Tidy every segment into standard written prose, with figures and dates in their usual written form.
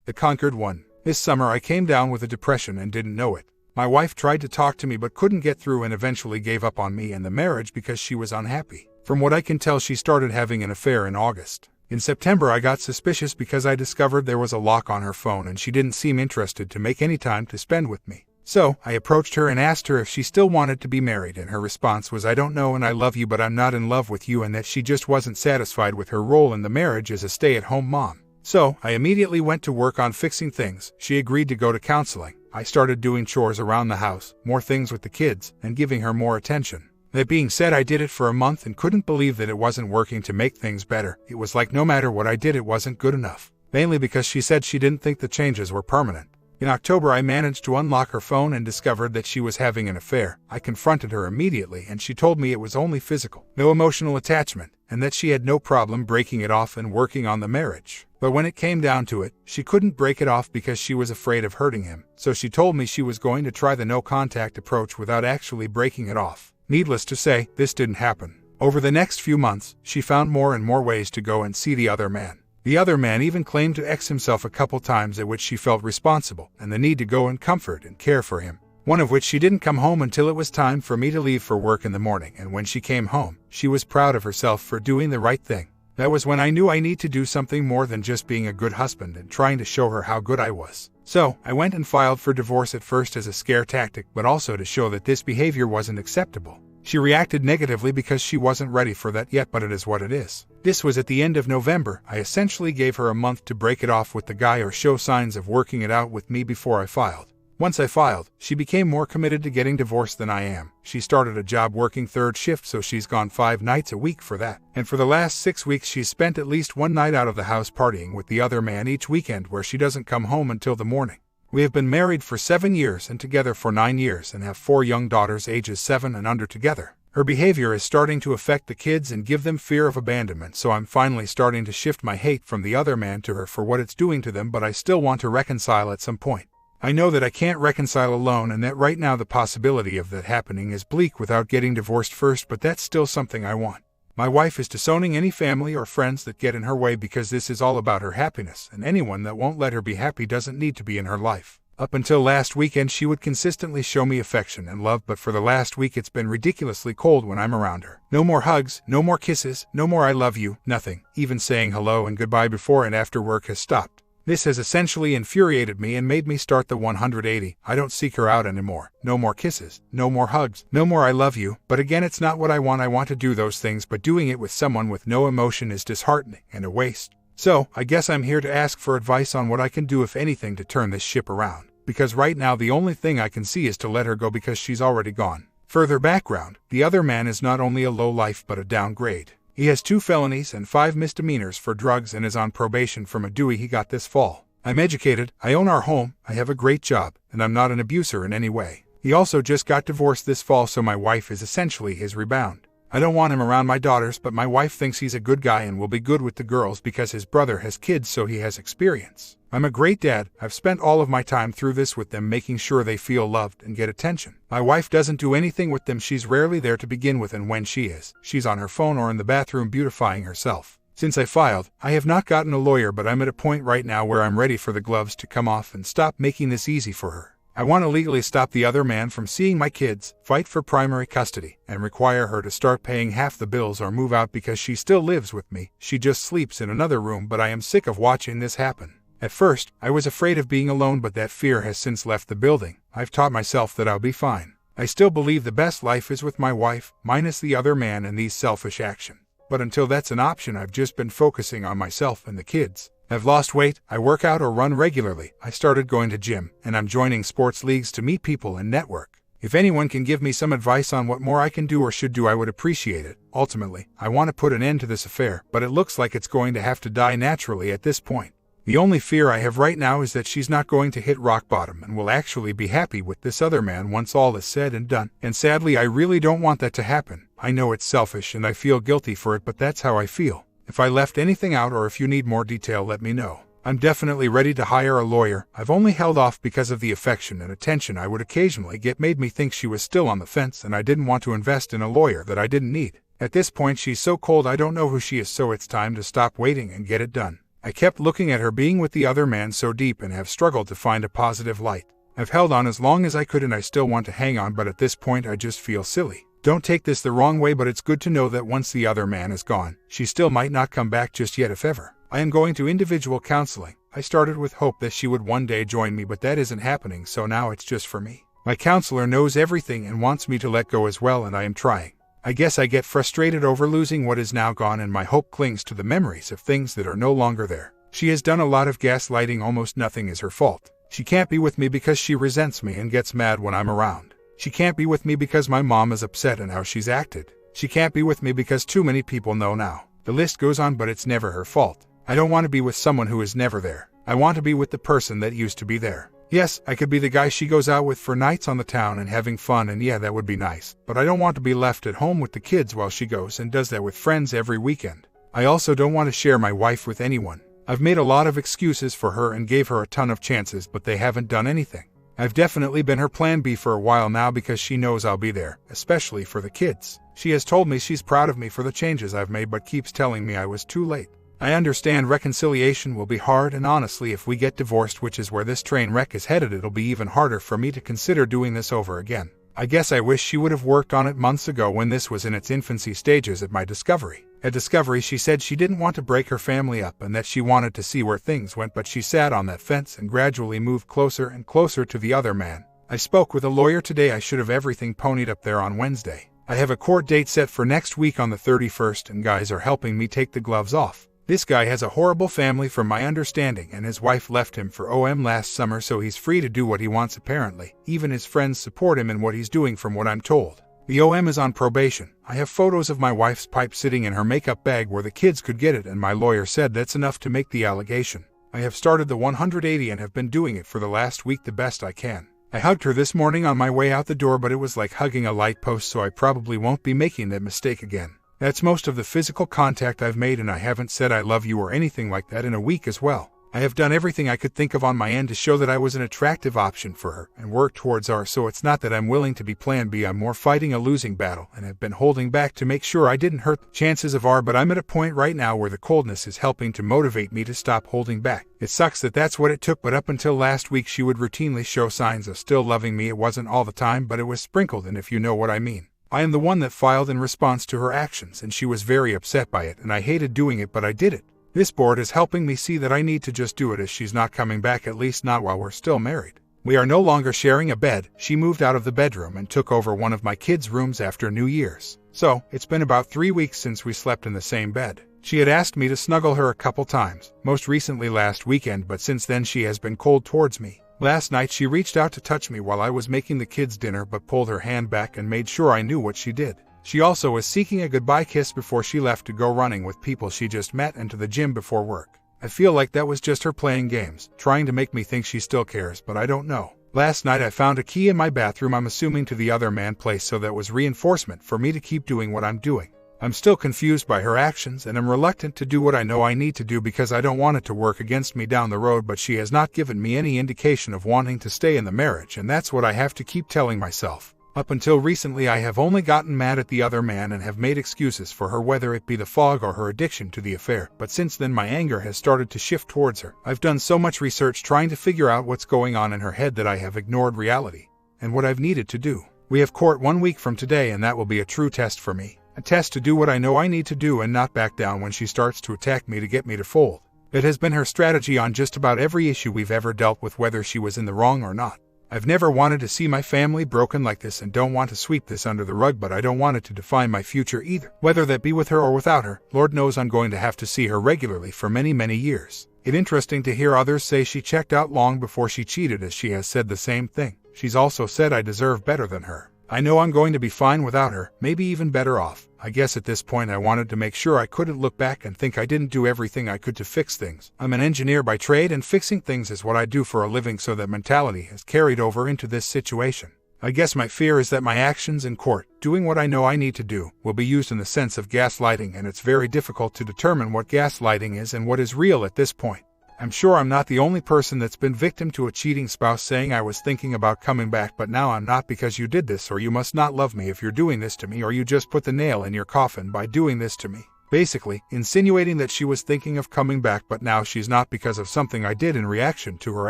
The conquered one. This summer I came down with a depression and didn't know it. My wife tried to talk to me but couldn't get through and eventually gave up on me and the marriage because she was unhappy. From what I can tell, she started having an affair in August. In September I got suspicious because I discovered there was a lock on her phone and she didn't seem interested to make any time to spend with me. So, I approached her and asked her if she still wanted to be married, and her response was, "I don't know and I love you but I'm not in love with you," and that she just wasn't satisfied with her role in the marriage as a stay-at-home mom. So, I immediately went to work on fixing things. She agreed to go to counseling. I started doing chores around the house, more things with the kids, and giving her more attention. That being said, I did it for a month and couldn't believe that it wasn't working to make things better. It was like no matter what I did, it wasn't good enough. Mainly because she said she didn't think the changes were permanent. In October, I managed to unlock her phone and discovered that she was having an affair. I confronted her immediately and she told me it was only physical, no emotional attachment, and that she had no problem breaking it off and working on the marriage. But when it came down to it, she couldn't break it off because she was afraid of hurting him. So she told me she was going to try the no-contact approach without actually breaking it off. Needless to say, this didn't happen. Over the next few months, she found more and more ways to go and see the other man. The other man even claimed to X himself a couple times, at which she felt responsible and the need to go and comfort and care for him. One of which she didn't come home until it was time for me to leave for work in the morning, and when she came home, she was proud of herself for doing the right thing. That was when I knew I need to do something more than just being a good husband and trying to show her how good I was. So, I went and filed for divorce, at first as a scare tactic, but also to show that this behavior wasn't acceptable. She reacted negatively because she wasn't ready for that yet, but it is what it is. This was at the end of November. I essentially gave her a month to break it off with the guy or show signs of working it out with me before I filed. Once I filed, she became more committed to getting divorced than I am. She started a job working third shift, so she's gone 5 nights a week for that. And for the last 6 weeks she's spent at least one night out of the house partying with the other man each weekend, where she doesn't come home until the morning. We have been married for 7 years and together for 9 years and have 4 young daughters ages 7 and under together. Her behavior is starting to affect the kids and give them fear of abandonment, so I'm finally starting to shift my hate from the other man to her for what it's doing to them, but I still want to reconcile at some point. I know that I can't reconcile alone and that right now the possibility of that happening is bleak without getting divorced first, but that's still something I want. My wife is disowning any family or friends that get in her way because this is all about her happiness, and anyone that won't let her be happy doesn't need to be in her life. Up until last weekend she would consistently show me affection and love, but for the last week it's been ridiculously cold when I'm around her. No more hugs, no more kisses, no more I love you, nothing. Even saying hello and goodbye before and after work has stopped. This has essentially infuriated me and made me start the 180. I don't seek her out anymore. No more kisses, no more hugs, no more I love you. But again, it's not what I want. I want to do those things, but doing it with someone with no emotion is disheartening and a waste. So, I guess I'm here to ask for advice on what I can do, if anything, to turn this ship around. Because right now the only thing I can see is to let her go because she's already gone. Further background: the other man is not only a lowlife but a downgrade. He has 2 felonies and 5 misdemeanors for drugs and is on probation from a Dewey he got this fall. I'm educated, I own our home, I have a great job, and I'm not an abuser in any way. He also just got divorced this fall, so my wife is essentially his rebound. I don't want him around my daughters, but my wife thinks he's a good guy and will be good with the girls because his brother has kids, so he has experience. I'm a great dad. I've spent all of my time through this with them, making sure they feel loved and get attention. My wife doesn't do anything with them. She's rarely there to begin with, and when she is, she's on her phone or in the bathroom beautifying herself. Since I filed, I have not gotten a lawyer, but I'm at a point right now where I'm ready for the gloves to come off and stop making this easy for her. I want to legally stop the other man from seeing my kids, fight for primary custody, and require her to start paying half the bills or move out because she still lives with me. She just sleeps in another room, but I am sick of watching this happen. At first, I was afraid of being alone, but that fear has since left the building. I've taught myself that I'll be fine. I still believe the best life is with my wife, minus the other man and these selfish actions. But until that's an option, I've just been focusing on myself and the kids. I've lost weight, I work out or run regularly, I started going to gym, and I'm joining sports leagues to meet people and network. If anyone can give me some advice on what more I can do or should do, I would appreciate it. Ultimately, I want to put an end to this affair, but it looks like it's going to have to die naturally at this point. The only fear I have right now is that she's not going to hit rock bottom and will actually be happy with this other man once all is said and done. And sadly, I really don't want that to happen. I know it's selfish and I feel guilty for it, but that's how I feel. If I left anything out or if you need more detail, let me know. I'm definitely ready to hire a lawyer. I've only held off because of the affection and attention I would occasionally get made me think she was still on the fence, and I didn't want to invest in a lawyer that I didn't need. At this point, she's so cold I don't know who she is, so it's time to stop waiting and get it done. I kept looking at her being with the other man so deep and have struggled to find a positive light. I've held on as long as I could and I still want to hang on, but at this point I just feel silly. Don't take this the wrong way, but it's good to know that once the other man is gone, she still might not come back just yet if ever. I am going to individual counseling. I started with hope that she would one day join me, but that isn't happening, so now it's just for me. My counselor knows everything and wants me to let go as well, and I am trying. I guess I get frustrated over losing what is now gone, and my hope clings to the memories of things that are no longer there. She has done a lot of gaslighting. Almost nothing is her fault. She can't be with me because she resents me and gets mad when I'm around. She can't be with me because my mom is upset and how she's acted. She can't be with me because too many people know now. The list goes on, but it's never her fault. I don't want to be with someone who is never there. I want to be with the person that used to be there. Yes, I could be the guy she goes out with for nights on the town and having fun, and yeah, that would be nice. But I don't want to be left at home with the kids while she goes and does that with friends every weekend. I also don't want to share my wife with anyone. I've made a lot of excuses for her and gave her a ton of chances, but they haven't done anything. I've definitely been her plan B for a while now because she knows I'll be there, especially for the kids. She has told me she's proud of me for the changes I've made, but keeps telling me I was too late. I understand reconciliation will be hard, and honestly, if we get divorced, which is where this train wreck is headed, it'll be even harder for me to consider doing this over again. I guess I wish she would have worked on it months ago when this was in its infancy stages at my discovery. At discovery, she said she didn't want to break her family up and that she wanted to see where things went, but she sat on that fence and gradually moved closer and closer to the other man. I spoke with a lawyer today. I should have everything ponied up there on Wednesday. I have a court date set for next week on the 31st, and guys are helping me take the gloves off. This guy has a horrible family from my understanding, and his wife left him for OM last summer, so he's free to do what he wants apparently. Even his friends support him in what he's doing from what I'm told. The OM is on probation. I have photos of my wife's pipe sitting in her makeup bag where the kids could get it, and my lawyer said that's enough to make the allegation. I have started the 180 and have been doing it for the last week the best I can. I hugged her this morning on my way out the door, but it was like hugging a light post, so I probably won't be making that mistake again. That's most of the physical contact I've made, and I haven't said I love you or anything like that in a week as well. I have done everything I could think of on my end to show that I was an attractive option for her and work towards our, so it's not that I'm willing to be plan B. I'm more fighting a losing battle and have been holding back to make sure I didn't hurt the chances of our, but I'm at a point right now where the coldness is helping to motivate me to stop holding back. It sucks that that's what it took, but up until last week she would routinely show signs of still loving me. It wasn't all the time, but it was sprinkled, and if you know what I mean. I am the one that filed in response to her actions, and she was very upset by it, and I hated doing it, but I did it. This board is helping me see that I need to just do it, as she's not coming back, at least not while we're still married. We are no longer sharing a bed. She moved out of the bedroom and took over one of my kids' rooms after New Year's. So, it's been about 3 weeks since we slept in the same bed. She had asked me to snuggle her a couple times, most recently last weekend, but since then she has been cold towards me. Last night she reached out to touch me while I was making the kids dinner, but pulled her hand back and made sure I knew what she did. She also was seeking a goodbye kiss before she left to go running with people she just met and to the gym before work. I feel like that was just her playing games, trying to make me think she still cares, but I don't know. Last night I found a key in my bathroom, I'm assuming to the other man's place, so that was reinforcement for me to keep doing what I'm doing. I'm still confused by her actions and am reluctant to do what I know I need to do because I don't want it to work against me down the road, but she has not given me any indication of wanting to stay in the marriage, and that's what I have to keep telling myself. Up until recently I have only gotten mad at the other man and have made excuses for her, whether it be the fog or her addiction to the affair, but since then my anger has started to shift towards her. I've done so much research trying to figure out what's going on in her head that I have ignored reality and what I've needed to do. We have court 1 week from today, and that will be a true test for me. A test to do what I know I need to do and not back down when she starts to attack me to get me to fold. It has been her strategy on just about every issue we've ever dealt with, whether she was in the wrong or not. I've never wanted to see my family broken like this and don't want to sweep this under the rug, but I don't want it to define my future either. Whether that be with her or without her, Lord knows I'm going to have to see her regularly for many, many years. It's interesting to hear others say she checked out long before she cheated, as she has said the same thing. She's also said I deserve better than her. I know I'm going to be fine without her, maybe even better off. I guess at this point I wanted to make sure I couldn't look back and think I didn't do everything I could to fix things. I'm an engineer by trade, and fixing things is what I do for a living, so that mentality has carried over into this situation. I guess my fear is that my actions in court, doing what I know I need to do, will be used in the sense of gaslighting, and it's very difficult to determine what gaslighting is and what is real at this point. I'm sure I'm not the only person that's been victim to a cheating spouse saying I was thinking about coming back, but now I'm not because you did this, or you must not love me if you're doing this to me, or you just put the nail in your coffin by doing this to me. basically insinuating that she was thinking of coming back but now she's not because of something I did in reaction to her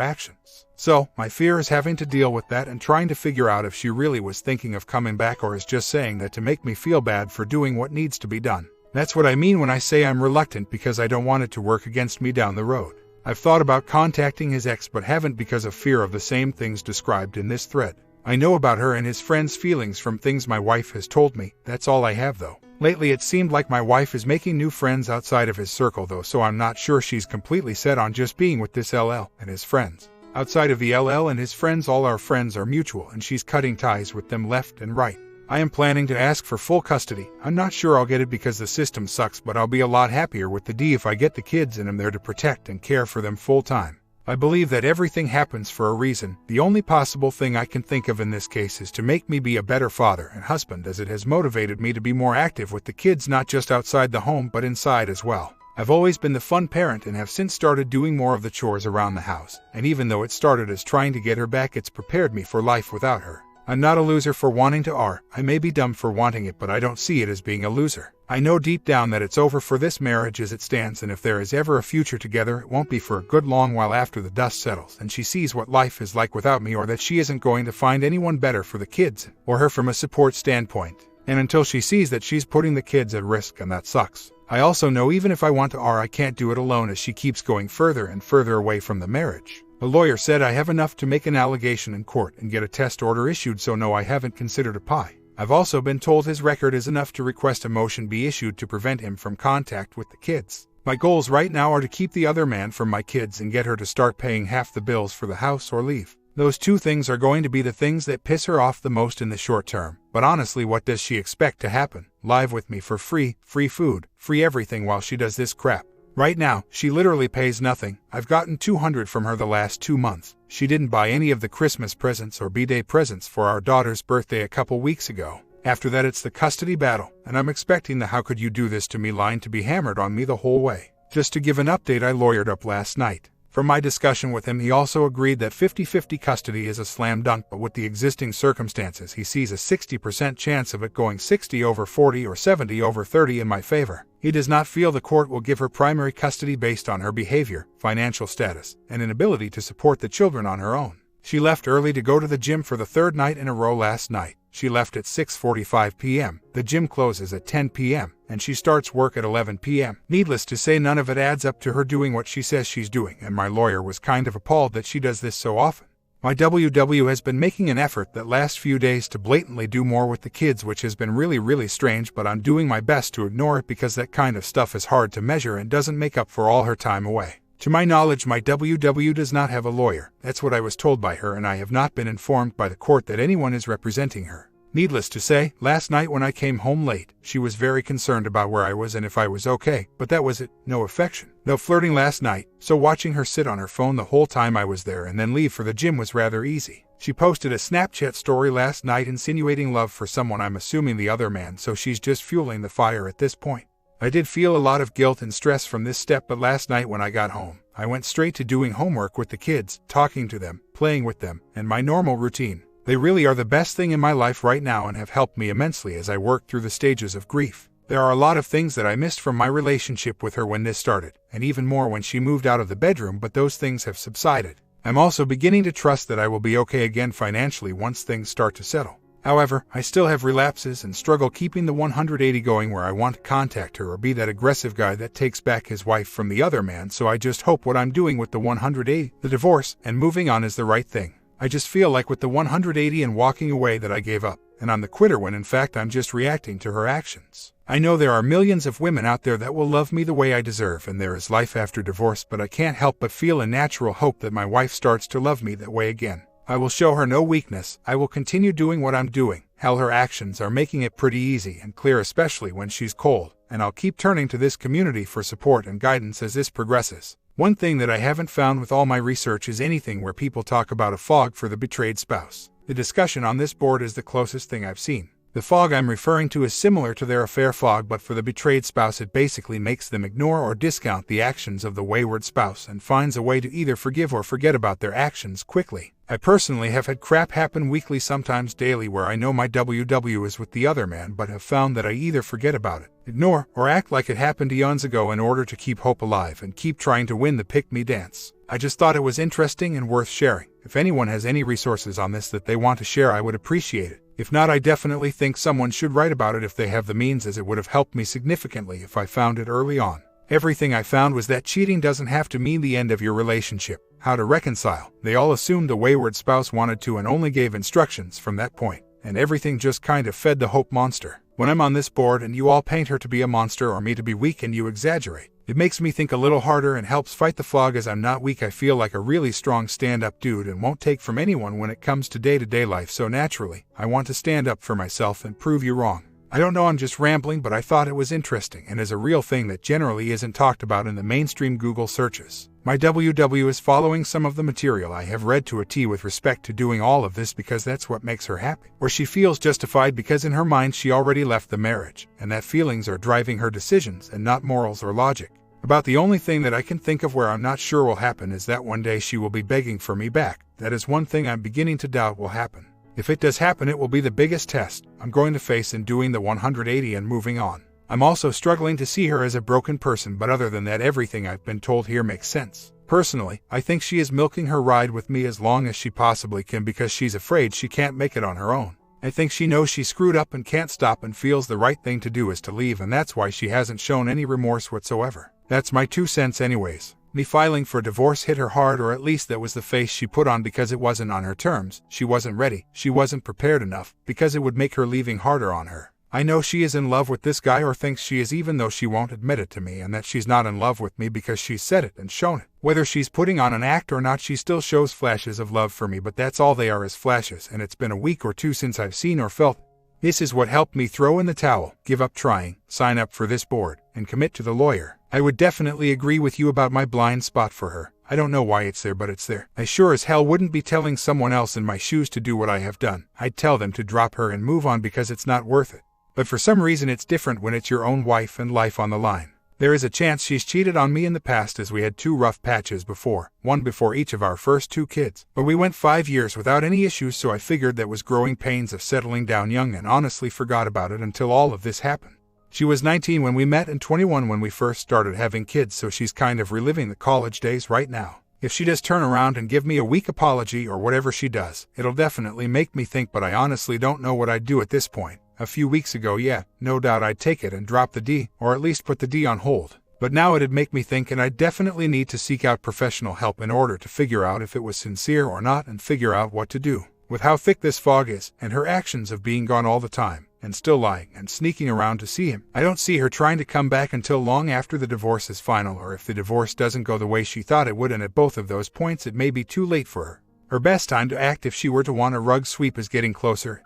actions. So, my fear is having to deal with that and trying to figure out if she really was thinking of coming back or is just saying that to make me feel bad for doing what needs to be done. That's what I mean when I say I'm reluctant because I don't want it to work against me down the road. I've thought about contacting his ex but haven't because of fear of the same things described in this thread. I know about her and his friend's feelings from things my wife has told me, that's all I have though. Lately it seemed like my wife is making new friends outside of his circle though, so I'm not sure she's completely set on just being with this LL and his friends. Outside of the LL and his friends, all our friends are mutual and she's cutting ties with them left and right. I am planning to ask for full custody. I'm not sure I'll get it because the system sucks, but I'll be a lot happier with the D if I get the kids and am there to protect and care for them full time. I believe that everything happens for a reason. The only possible thing I can think of in this case is to make me be a better father and husband, as it has motivated me to be more active with the kids, not just outside the home but inside as well. I've always been the fun parent and have since started doing more of the chores around the house, and even though it started as trying to get her back, it's prepared me for life without her. I'm not a loser for wanting to I may be dumb for wanting it, but I don't see it as being a loser. I know deep down that it's over for this marriage as it stands, and if there is ever a future together, it won't be for a good long while after the dust settles and she sees what life is like without me, or that she isn't going to find anyone better for the kids or her from a support standpoint. And until she sees that, she's putting the kids at risk, and that sucks. I also know even if I want to I can't do it alone as she keeps going further and further away from the marriage. The lawyer said I have enough to make an allegation in court and get a test order issued, so no, I haven't considered a pie. I've also been told his record is enough to request a motion be issued to prevent him from contact with the kids. My goals right now are to keep the other man from my kids and get her to start paying half the bills for the house or leave. Those two things are going to be the things that piss her off the most in the short term. But honestly, what does she expect to happen? Live with me for free food, free everything while she does this crap. Right now, she literally pays nothing. I've gotten $200 from her the last 2 months. She didn't buy any of the Christmas presents or B-Day presents for our daughter's birthday a couple weeks ago. After that, it's the custody battle, and I'm expecting the "how could you do this to me" line to be hammered on me the whole way. Just to give an update, I lawyered up last night. From my discussion with him, he also agreed that 50-50 custody is a slam dunk, but with the existing circumstances, he sees a 60% chance of it going 60/40 or 70/30 in my favor. He does not feel the court will give her primary custody based on her behavior, financial status, and inability to support the children on her own. She left early to go to the gym for the third night in a row last night. She left at 6:45 p.m. The gym closes at 10 p.m. and she starts work at 11 p.m. Needless to say, none of it adds up to her doing what she says she's doing, and my lawyer was kind of appalled that she does this so often. My WW has been making an effort that last few days to blatantly do more with the kids, which has been really strange, but I'm doing my best to ignore it because that kind of stuff is hard to measure and doesn't make up for all her time away. To my knowledge, my WW does not have a lawyer. That's what I was told by her, and I have not been informed by the court that anyone is representing her. Needless to say, last night when I came home late, she was very concerned about where I was and if I was okay, but that was it. No affection, no flirting last night, so watching her sit on her phone the whole time I was there and then leave for the gym was rather easy. She posted a Snapchat story last night insinuating love for someone, I'm assuming the other man, so she's just fueling the fire at this point. I did feel a lot of guilt and stress from this step, but last night when I got home, I went straight to doing homework with the kids, talking to them, playing with them, and my normal routine. They really are the best thing in my life right now and have helped me immensely as I work through the stages of grief. There are a lot of things that I missed from my relationship with her when this started, and even more when she moved out of the bedroom, but those things have subsided. I'm also beginning to trust that I will be okay again financially once things start to settle. However, I still have relapses and struggle keeping the 180 going where I want to contact her or be that aggressive guy that takes back his wife from the other man, so I just hope what I'm doing with the 180, the divorce, and moving on is the right thing. I just feel like with the 180 and walking away that I gave up, and I'm the quitter when in fact I'm just reacting to her actions. I know there are millions of women out there that will love me the way I deserve and there is life after divorce, but I can't help but feel a natural hope that my wife starts to love me that way again. I will show her no weakness. I will continue doing what I'm doing. Hell, her actions are making it pretty easy and clear, especially when she's cold, and I'll keep turning to this community for support and guidance as this progresses. One thing that I haven't found with all my research is anything where people talk about a fog for the betrayed spouse. The discussion on this board is the closest thing I've seen. The fog I'm referring to is similar to their affair fog, but for the betrayed spouse it basically makes them ignore or discount the actions of the wayward spouse and finds a way to either forgive or forget about their actions quickly. I personally have had crap happen weekly, sometimes daily, where I know my WW is with the other man but have found that I either forget about it, ignore, or act like it happened eons ago in order to keep hope alive and keep trying to win the pick-me dance. I just thought it was interesting and worth sharing. If anyone has any resources on this that they want to share, I would appreciate it. If not, I definitely think someone should write about it if they have the means, as it would have helped me significantly if I found it early on. Everything I found was that cheating doesn't have to mean the end of your relationship. How to reconcile. They all assumed the wayward spouse wanted to and only gave instructions from that point, and everything just kind of fed the hope monster. When I'm on this board and you all paint her to be a monster or me to be weak and you exaggerate, it makes me think a little harder and helps fight the fog, as I'm not weak. I feel like a really strong stand-up dude and won't take from anyone when it comes to day-to-day life, so naturally, I want to stand up for myself and prove you wrong. I don't know, I'm just rambling, but I thought it was interesting and is a real thing that generally isn't talked about in the mainstream Google searches. My WW is following some of the material I have read to a T with respect to doing all of this because that's what makes her happy, or she feels justified because in her mind she already left the marriage, and that feelings are driving her decisions and not morals or logic. About the only thing that I can think of where I'm not sure will happen is that one day she will be begging for me back. That is one thing I'm beginning to doubt will happen. If it does happen, it will be the biggest test I'm going to face in doing the 180 and moving on. I'm also struggling to see her as a broken person, but other than that, everything I've been told here makes sense. Personally, I think she is milking her ride with me as long as she possibly can because she's afraid she can't make it on her own. I think she knows she screwed up and can't stop and feels the right thing to do is to leave, and that's why she hasn't shown any remorse whatsoever. That's my 2 cents anyways. Me filing for divorce hit her hard, or at least that was the face she put on, because it wasn't on her terms. She wasn't ready. She wasn't prepared enough, because it would make her leaving harder on her. I know she is in love with this guy, or thinks she is, even though she won't admit it to me, and that she's not in love with me because she's said it and shown it. Whether she's putting on an act or not, she still shows flashes of love for me, but that's all they are, is flashes, and it's been a week or 2 since I've seen or felt. This is what helped me throw in the towel, give up trying, sign up for this board, and commit to the lawyer. I would definitely agree with you about my blind spot for her. I don't know why it's there, but it's there. I sure as hell wouldn't be telling someone else in my shoes to do what I have done. I'd tell them to drop her and move on because it's not worth it. But for some reason it's different when it's your own wife and life on the line. There is a chance she's cheated on me in the past, as we had 2 rough patches before, one before each of our first 2 kids. But we went 5 years without any issues, so I figured that was growing pains of settling down young, and honestly forgot about it until all of this happened. She was 19 when we met and 21 when we first started having kids, so she's kind of reliving the college days right now. If she does turn around and give me a weak apology or whatever she does, it'll definitely make me think, but I honestly don't know what I'd do at this point. A few weeks ago, yeah, no doubt I'd take it and drop the D, or at least put the D on hold. But now it'd make me think, and I definitely need to seek out professional help in order to figure out if it was sincere or not, and figure out what to do. With how thick this fog is, and her actions of being gone all the time, and still lying and sneaking around to see him, I don't see her trying to come back until long after the divorce is final, or if the divorce doesn't go the way she thought it would, and at both of those points it may be too late for her. Her best time to act, if she were to want a rug sweep, is getting closer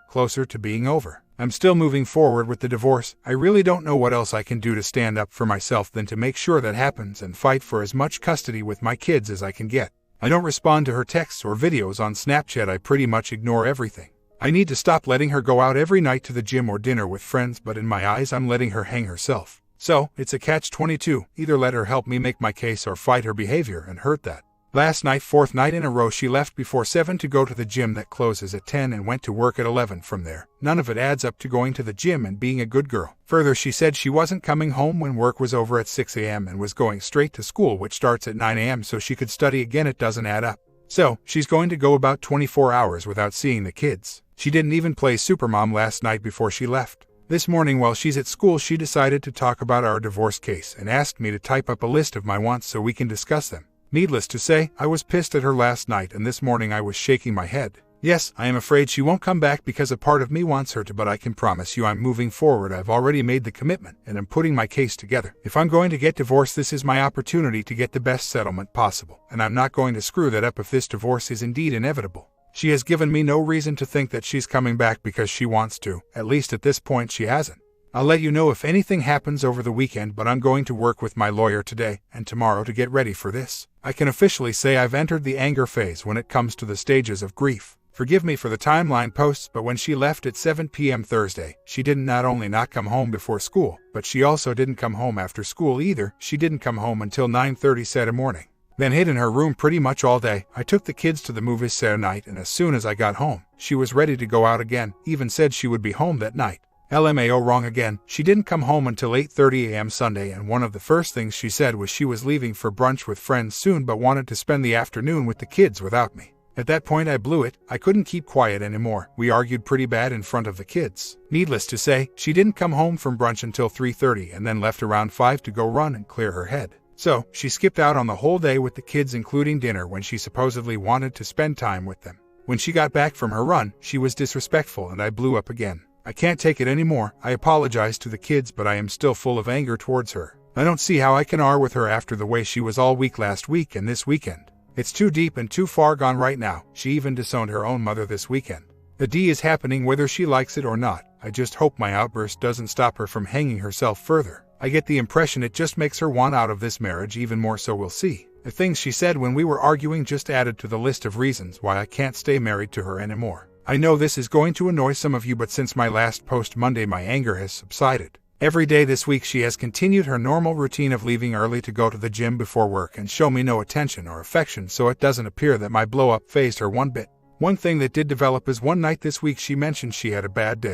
to being over. I'm still moving forward with the divorce. I really don't know what else I can do to stand up for myself than to make sure that happens and fight for as much custody with my kids as I can get. I don't respond to her texts or videos on Snapchat. I pretty much ignore everything. I need to stop letting her go out every night to the gym or dinner with friends, but in my eyes I'm letting her hang herself. So, it's a catch-22. Either let her help me make my case or fight her behavior and hurt that. Last night, 4th night in a row, she left before 7 to go to the gym that closes at 10 and went to work at 11 from there. None of it adds up to going to the gym and being a good girl. Further, she said she wasn't coming home when work was over at 6 a.m. and was going straight to school, which starts at 9 a.m. so she could study again. It doesn't add up. So, she's going to go about 24 hours without seeing the kids. She didn't even play Supermom last night before she left. This morning, while she's at school, she decided to talk about our divorce case and asked me to type up a list of my wants so we can discuss them. Needless to say, I was pissed at her last night, and this morning I was shaking my head. Yes, I am afraid she won't come back because a part of me wants her to, but I can promise you I'm moving forward. I've already made the commitment, and I'm putting my case together. If I'm going to get divorced, this is my opportunity to get the best settlement possible, and I'm not going to screw that up if this divorce is indeed inevitable. She has given me no reason to think that she's coming back because she wants to. At least at this point she hasn't. I'll let you know if anything happens over the weekend, but I'm going to work with my lawyer today and tomorrow to get ready for this. I can officially say I've entered the anger phase when it comes to the stages of grief. Forgive me for the timeline posts, but when she left at 7 p.m. Thursday, she didn't not only not come home before school, but she also didn't come home after school either. She didn't come home until 9:30 Saturday morning. then hid in her room pretty much all day. I took the kids to the movies Saturday night, and as soon as I got home, she was ready to go out again, even said she would be home that night. LMAO, wrong again. She didn't come home until 8:30 a.m. Sunday, and one of the first things she said was she was leaving for brunch with friends soon but wanted to spend the afternoon with the kids without me. At that point I blew it. I couldn't keep quiet anymore. We argued pretty bad in front of the kids. Needless to say, she didn't come home from brunch until 3:30 and then left around 5 to go run and clear her head. So, she skipped out on the whole day with the kids, including dinner, when she supposedly wanted to spend time with them. When she got back from her run, she was disrespectful and I blew up again. I can't take it anymore. I apologized to the kids, but I am still full of anger towards her. I don't see how I can argue with her after the way she was all week last week and this weekend. It's too deep and too far gone right now. She even disowned her own mother this weekend. The D is happening whether she likes it or not. I just hope my outburst doesn't stop her from hanging herself further. I get the impression it just makes her want out of this marriage even more, so we'll see. The things she said when we were arguing just added to the list of reasons why I can't stay married to her anymore. I know this is going to annoy some of you, but since my last post Monday my anger has subsided. Every day this week she has continued her normal routine of leaving early to go to the gym before work and show me no attention or affection, so it doesn't appear that my blow-up fazed her one bit. One thing that did develop is one night this week she mentioned she had a bad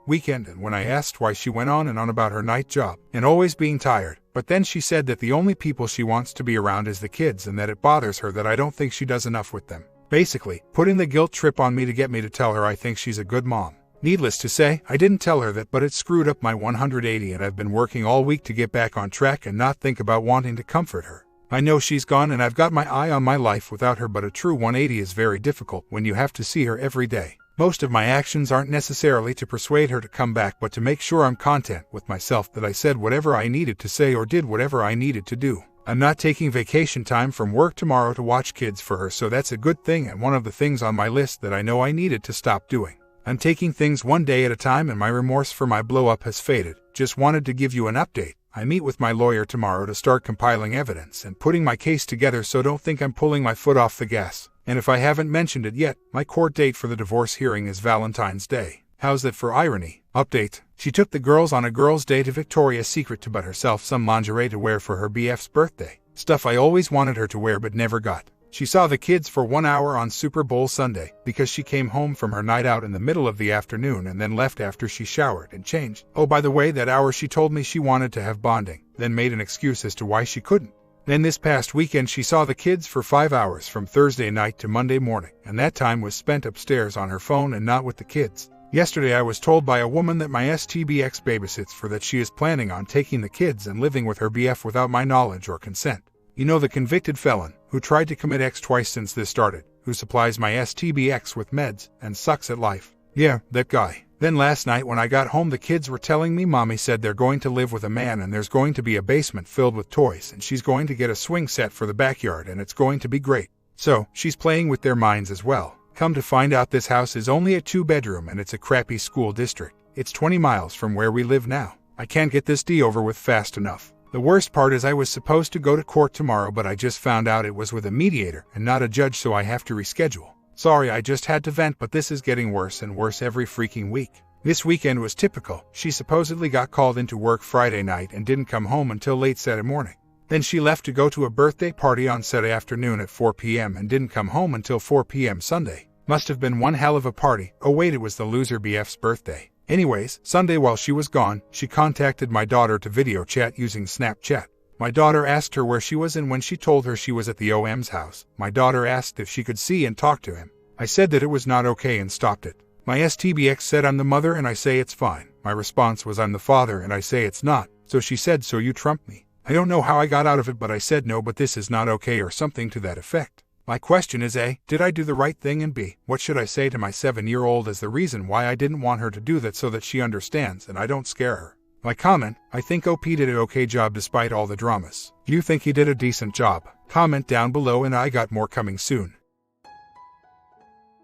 weekend, and when I asked why, she went on and on about her night job and always being tired, but then she said that the only people she wants to be around is the kids and that it bothers her that I don't think she does enough with them. Basically, putting the guilt trip on me to get me to tell her I think she's a good mom. Needless to say, I didn't tell her that, but it screwed up my 180 and I've been working all week to get back on track and not think about wanting to comfort her. I know she's gone and I've got my eye on my life without her, but a true 180 is very difficult when you have to see her every day. Most of my actions aren't necessarily to persuade her to come back, but to make sure I'm content with myself that I said whatever I needed to say or did whatever I needed to do. I'm not taking vacation time from work tomorrow to watch kids for her, so that's a good thing and one of the things on my list that I know I needed to stop doing. I'm taking things one day at a time and my remorse for my blow-up has faded. Just wanted to give you an update. I meet with my lawyer tomorrow to start compiling evidence and putting my case together, so don't think I'm pulling my foot off the gas. And if I haven't mentioned it yet, my court date for the divorce hearing is Valentine's Day. How's that for irony? Update. She took the girls on a girls' day to Victoria's Secret to buy herself some lingerie to wear for her BF's birthday. Stuff I always wanted her to wear but never got. She saw the kids for 1 hour on Super Bowl Sunday because she came home from her night out in the middle of the afternoon and then left after she showered and changed. Oh, by the way, that hour she told me she wanted to have bonding, then made an excuse as to why she couldn't. Then this past weekend she saw the kids for 5 hours from Thursday night to Monday morning, and that time was spent upstairs on her phone and not with the kids. Yesterday I was told by a woman that my STBX babysits for that she is planning on taking the kids and living with her BF without my knowledge or consent. You know, the convicted felon, who tried to commit X twice since this started, who supplies my STBX with meds and sucks at life. Yeah, that guy. Then last night when I got home the kids were telling me mommy said they're going to live with a man and there's going to be a basement filled with toys and she's going to get a swing set for the backyard and it's going to be great. So, she's playing with their minds as well. Come to find out this house is only a 2-bedroom and it's a crappy school district. It's 20 miles from where we live now. I can't get this D over with fast enough. The worst part is I was supposed to go to court tomorrow, but I just found out it was with a mediator and not a judge, so I have to reschedule. Sorry, I just had to vent, but this is getting worse and worse every freaking week. This weekend was typical. She supposedly got called into work Friday night and didn't come home until late Saturday morning. Then she left to go to a birthday party on Saturday afternoon at 4 p.m. and didn't come home until 4 p.m. Sunday. Must have been one hell of a party. Oh wait, it was the loser BF's birthday. Anyways, Sunday while she was gone, she contacted my daughter to video chat using Snapchat. My daughter asked her where she was, and when she told her she was at the OM's house, my daughter asked if she could see and talk to him. I said that it was not okay and stopped it. My STBX said I'm the mother and I say it's fine. My response was I'm the father and I say it's not. So she said, so you trumped me. I don't know how I got out of it, but I said no, but this is not okay or something to that effect. My question is A, did I do the right thing, and B, what should I say to my 7-year-old as the reason why I didn't want her to do that so that she understands and I don't scare her? My comment, I think OP did an okay job despite all the dramas. You think he did a decent job? Comment down below and I got more coming soon.